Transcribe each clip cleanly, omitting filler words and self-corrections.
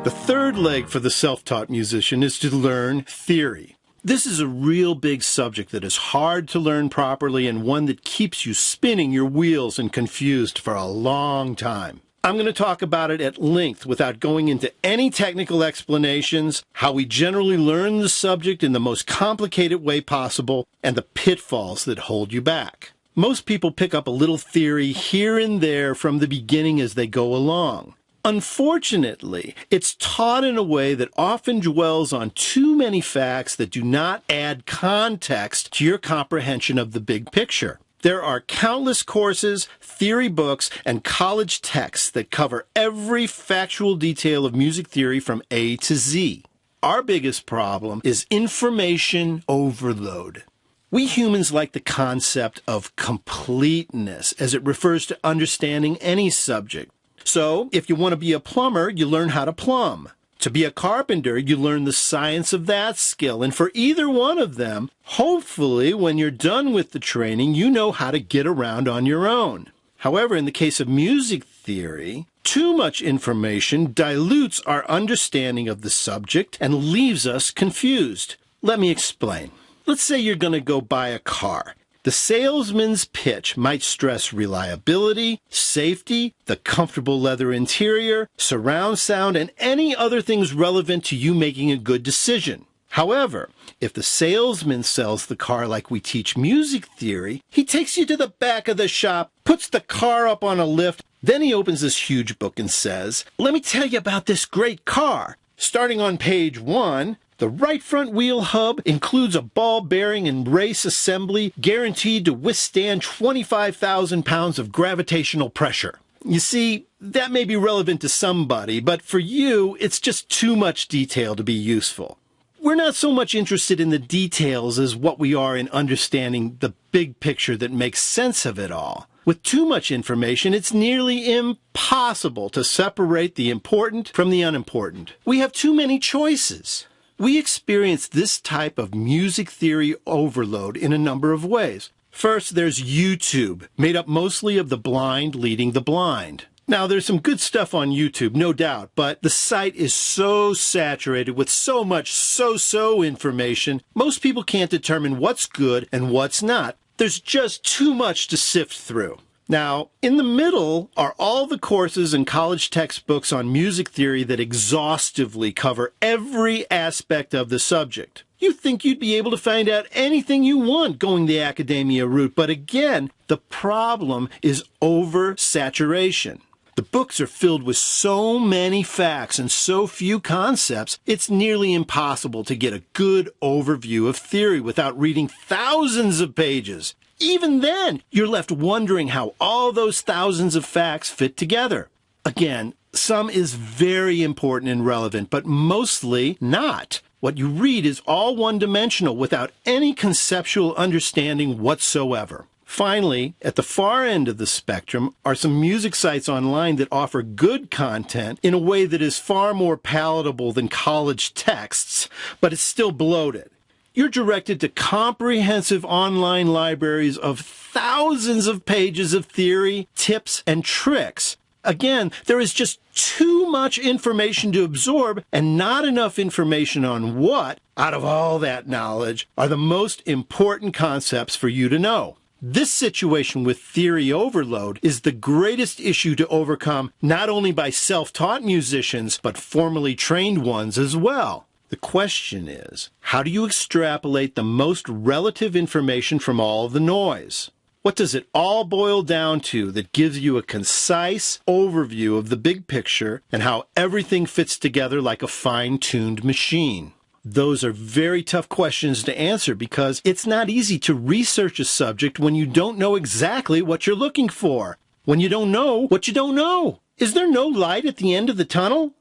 The third leg for the self-taught musician is to learn theory. This is a real big subject that is hard to learn properly and one that keeps you spinning your wheels and confused for a long time. I'm going to talk about it at length without going into any technical explanations, how we generally learn the subject in the most complicated way possible, and the pitfalls that hold you back. Most people pick up a little theory here and there from the beginning as they go along. Unfortunately, it's taught in a way that often dwells on too many facts that do not add context to your comprehension of the big picture. There are countless courses, theory books, and college texts that cover every factual detail of music theory from A to Z. Our biggest problem is information overload. We humans like the concept of completeness as it refers to understanding any subject. So, if you want to be a plumber, you learn how to plumb. To be a carpenter, you learn the science of that skill. And for either one of them, hopefully, when you're done with the training, you know how to get around on your own. However, in the case of music theory, too much information dilutes our understanding of the subject and leaves us confused. Let me explain. Let's say you're going to go buy a car. The salesman's pitch might stress reliability, safety, the comfortable leather interior, surround sound, and any other things relevant to you making a good decision. However, if the salesman sells the car like we teach music theory, he takes you to the back of the shop, puts the car up on a lift, then he opens this huge book and says, "Let me tell you about this great car." Starting on page 1, the right front wheel hub includes a ball bearing and race assembly guaranteed to withstand 25,000 pounds of gravitational pressure. You see, that may be relevant to somebody, but for you, it's just too much detail to be useful. We're not so much interested in the details as what we are in understanding the big picture that makes sense of it all. With too much information, it's nearly impossible to separate the important from the unimportant. We have too many choices. We experience this type of music theory overload in a number of ways. First, there's YouTube, made up mostly of the blind leading the blind. Now, there's some good stuff on YouTube, no doubt, but the site is so saturated with so much so-so information, most people can't determine what's good and what's not. There's just too much to sift through. Now, in the middle are all the courses and college textbooks on music theory that exhaustively cover every aspect of the subject. You think you'd be able to find out anything you want going the academia route, but again, the problem is oversaturation. The books are filled with so many facts and so few concepts, it's nearly impossible to get a good overview of theory without reading thousands of pages. Even then, you're left wondering how all those thousands of facts fit together. Again, some is very important and relevant, but mostly not. What you read is all one-dimensional without any conceptual understanding whatsoever. Finally, at the far end of the spectrum are some music sites online that offer good content in a way that is far more palatable than college texts, but it's still bloated. You're directed to comprehensive online libraries of thousands of pages of theory, tips, and tricks. Again, there is just too much information to absorb and not enough information on what, out of all that knowledge, are the most important concepts for you to know. This situation with theory overload is the greatest issue to overcome not only by self-taught musicians, but formally trained ones as well. The question is, how do you extrapolate the most relative information from all the noise? What does it all boil down to that gives you a concise overview of the big picture and how everything fits together like a fine-tuned machine? Those are very tough questions to answer because it's not easy to research a subject when you don't know exactly what you're looking for. When you don't know what you don't know. Is there no light at the end of the tunnel?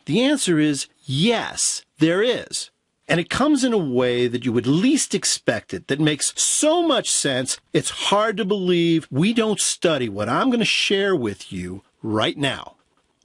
The answer is yes, there is. And it comes in a way that you would least expect it, that makes so much sense, it's hard to believe we don't study what I'm going to share with you right now.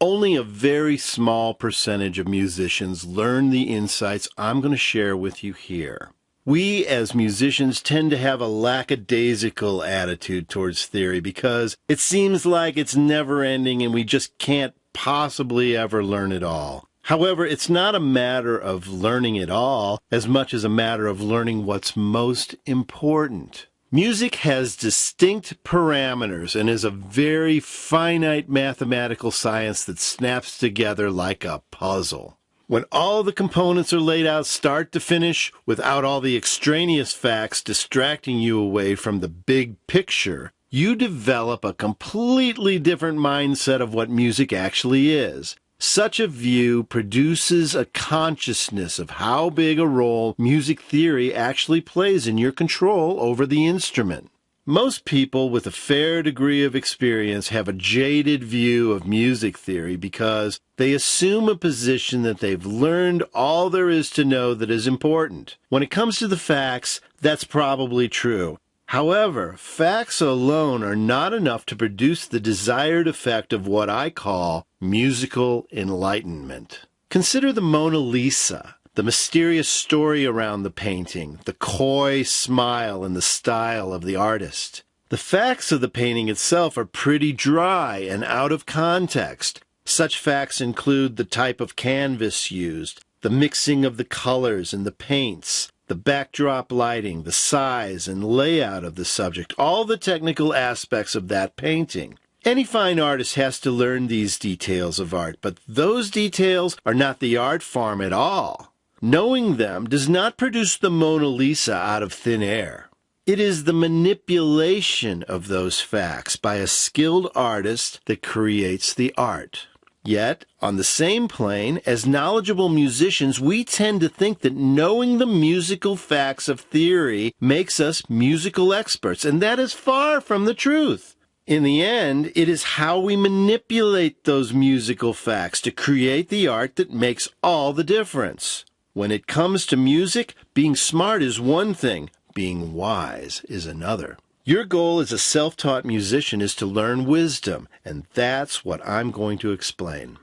Only a very small percentage of musicians learn the insights I'm going to share with you here. We as musicians tend to have a lackadaisical attitude towards theory because it seems like it's never ending and we just can't possibly ever learn it all. However, it's not a matter of learning it all as much as a matter of learning what's most important. Music has distinct parameters and is a very finite mathematical science that snaps together like a puzzle. When all the components are laid out start to finish, without all the extraneous facts distracting you away from the big picture, you develop a completely different mindset of what music actually is. Such a view produces a consciousness of how big a role music theory actually plays in your control over the instrument. Most people with a fair degree of experience have a jaded view of music theory because they assume a position that they've learned all there is to know that is important. When it comes to the facts, that's probably true. However, facts alone are not enough to produce the desired effect of what I call musical enlightenment. Consider the Mona Lisa, the mysterious story around the painting, the coy smile and the style of the artist. The facts of the painting itself are pretty dry and out of context. Such facts include the type of canvas used, the mixing of the colors and the paints, the backdrop lighting, the size and layout of the subject, all the technical aspects of that painting. Any fine artist has to learn these details of art, but those details are not the art form at all. Knowing them does not produce the Mona Lisa out of thin air. It is the manipulation of those facts by a skilled artist that creates the art. Yet, on the same plane, as knowledgeable musicians, we tend to think that knowing the musical facts of theory makes us musical experts, and that is far from the truth. In the end, it is how we manipulate those musical facts to create the art that makes all the difference. When it comes to music, being smart is one thing, being wise is another. Your goal as a self-taught musician is to learn wisdom, and that's what I'm going to explain.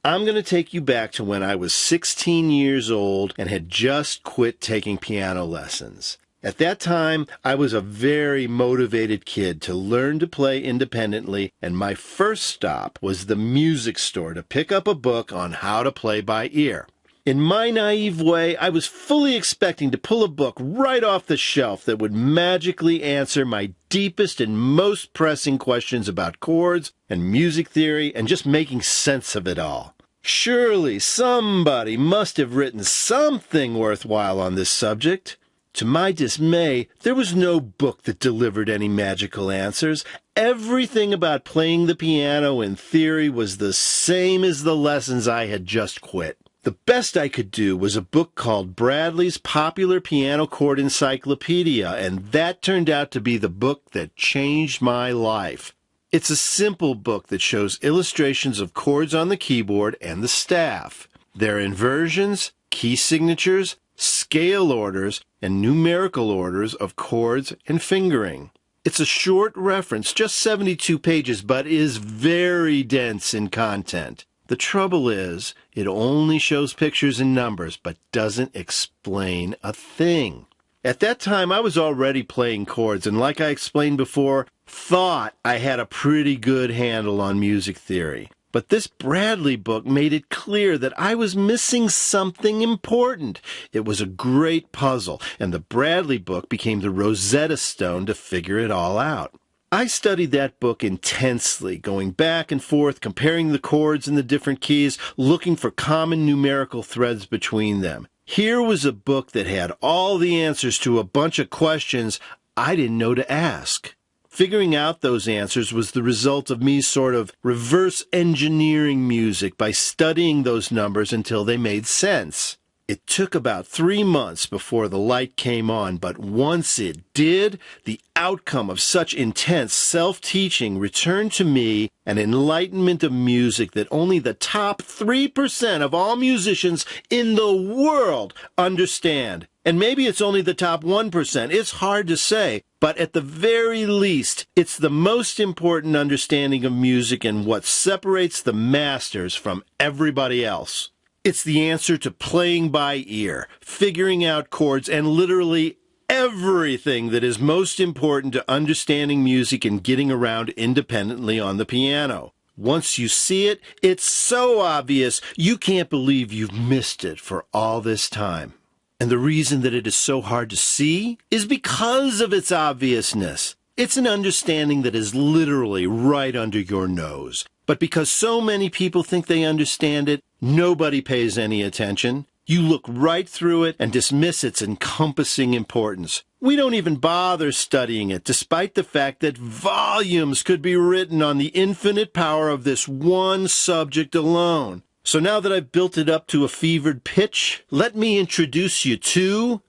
I'm going to take you back to when I was 16 years old and had just quit taking piano lessons. At that time, I was a very motivated kid to learn to play independently, and my first stop was the music store to pick up a book on how to play by ear. In my naive way, I was fully expecting to pull a book right off the shelf that would magically answer my deepest and most pressing questions about chords and music theory and just making sense of it all. Surely somebody must have written something worthwhile on this subject. To my dismay, there was no book that delivered any magical answers. Everything about playing the piano in theory was the same as the lessons I had just quit. The best I could do was a book called Bradley's Popular Piano Chord Encyclopedia, and that turned out to be the book that changed my life. It's a simple book that shows illustrations of chords on the keyboard and the staff, their inversions, key signatures, scale orders, and numerical orders of chords and fingering. It's a short reference, just 72 pages, but is very dense in content. The trouble is, it only shows pictures and numbers, but doesn't explain a thing. At that time, I was already playing chords, and like I explained before, thought I had a pretty good handle on music theory. But this Bradley book made it clear that I was missing something important. It was a great puzzle, and the Bradley book became the Rosetta Stone to figure it all out. I studied that book intensely, going back and forth, comparing the chords in the different keys, looking for common numerical threads between them. Here was a book that had all the answers to a bunch of questions I didn't know to ask. Figuring out those answers was the result of me sort of reverse engineering music by studying those numbers until they made sense. It took about 3 months before the light came on, but once it did, the outcome of such intense self-teaching returned to me an enlightenment of music that only the top 3% of all musicians in the world understand. And maybe it's only the top 1%. It's hard to say, but at the very least, it's the most important understanding of music and what separates the masters from everybody else. It's the answer to playing by ear, figuring out chords, and literally everything that is most important to understanding music and getting around independently on the piano. Once you see it, it's so obvious you can't believe you've missed it for all this time. And the reason that it is so hard to see is because of its obviousness. It's an understanding that is literally right under your nose. But because so many people think they understand it, nobody pays any attention. You look right through it and dismiss its encompassing importance. We don't even bother studying it, despite the fact that volumes could be written on the infinite power of this one subject alone. So now that I've built it up to a fevered pitch, let me introduce you to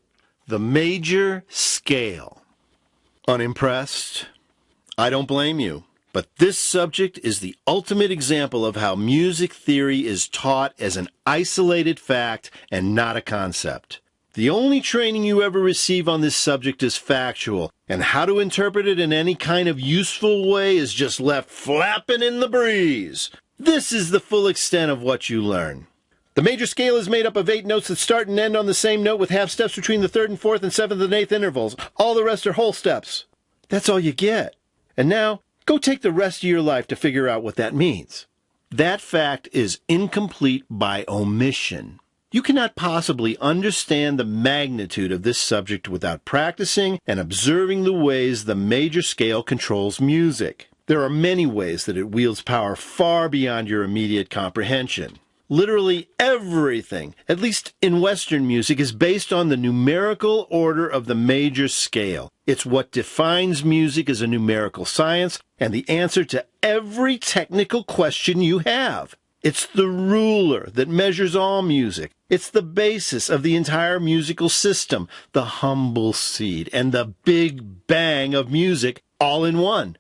the major scale. Unimpressed? I don't blame you. But this subject is the ultimate example of how music theory is taught as an isolated fact and not a concept. The only training you ever receive on this subject is factual, and how to interpret it in any kind of useful way is just left flapping in the breeze. This is the full extent of what you learn. The major scale is made up of 8 notes that start and end on the same note with half steps between the 3rd and 4th and 7th and 8th intervals. All the rest are whole steps. That's all you get. And now, go take the rest of your life to figure out what that means. That fact is incomplete by omission. You cannot possibly understand the magnitude of this subject without practicing and observing the ways the major scale controls music. There are many ways that it wields power far beyond your immediate comprehension. Literally everything, at least in Western music, is based on the numerical order of the major scale. It's what defines music as a numerical science and the answer to every technical question you have. It's the ruler that measures all music. It's the basis of the entire musical system, the humble seed, and the big bang of music all in one.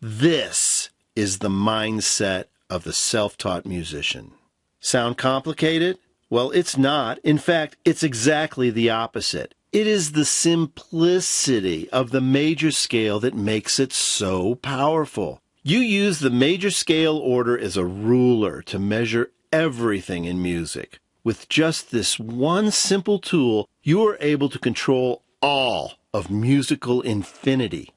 This is the mindset of the self-taught musician. Sound complicated? Well, it's not. In fact, it's exactly the opposite. It is the simplicity of the major scale that makes it so powerful. You use the major scale order as a ruler to measure everything in music. With just this one simple tool, you are able to control all of musical infinity.